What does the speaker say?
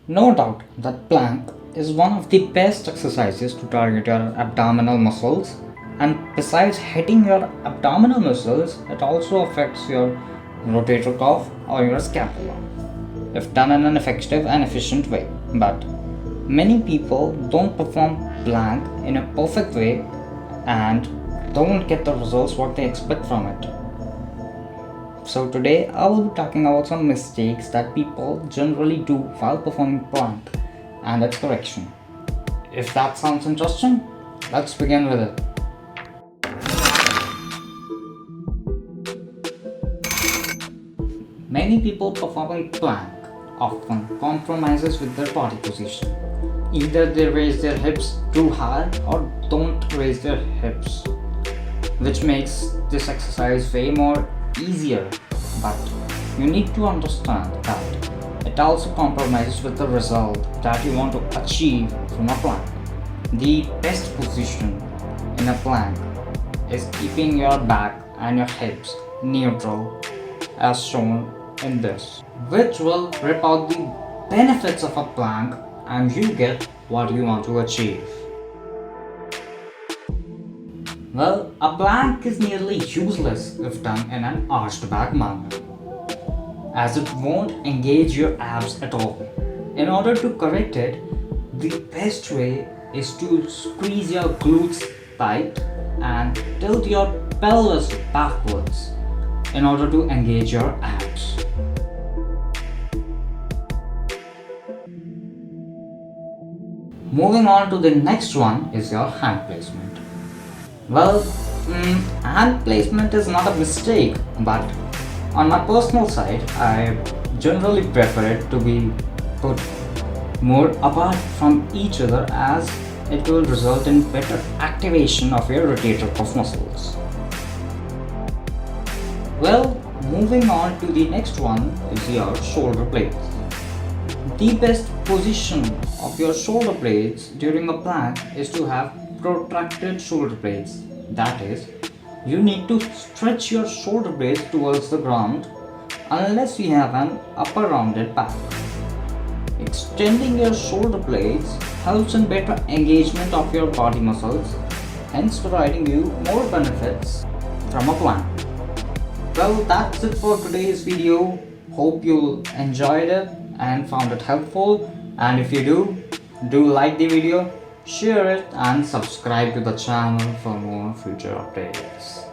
No doubt that plank is one of the best exercises to target your abdominal muscles, and besides hitting your abdominal muscles, it also affects your rotator cuff or your scapula if done in an effective and efficient way. But many people don't perform plank in a perfect way and don't get the results what they expect from it. So today I will be talking about some mistakes that people generally do while performing plank and its correction. If that sounds interesting, let's begin with it. Many people performing plank often compromises with their body position. Either they raise their hips too high or don't raise their hips, which makes this exercise way more easier. But you need to understand that it also compromises with the result that you want to achieve from a plank. The best position in a plank is keeping your back and your hips neutral as shown in this, which will rip out the benefits of a plank and you get what you want to achieve. Well, a plank is nearly useless if done in an arched back manner, as it won't engage your abs at all. In order to correct it, the best way is to squeeze your glutes tight and tilt your pelvis backwards in order to engage your abs. Moving on to the next one is your hand placement. Well, hand placement is not a mistake, but on my personal side, I generally prefer it to be put more apart from each other as it will result in better activation of your rotator cuff muscles. Well, moving on to the next one is your shoulder blades. The best position of your shoulder blades during a plank is to have protracted shoulder blades. That is, you need to stretch your shoulder blades towards the ground unless you have an upper rounded back. Extending your shoulder blades helps in better engagement of your body muscles, hence providing you more benefits from a plank. Well, that's it for today's video. Hope you enjoyed it and found it helpful. And if you do like the video, share it and subscribe to the channel for more future updates.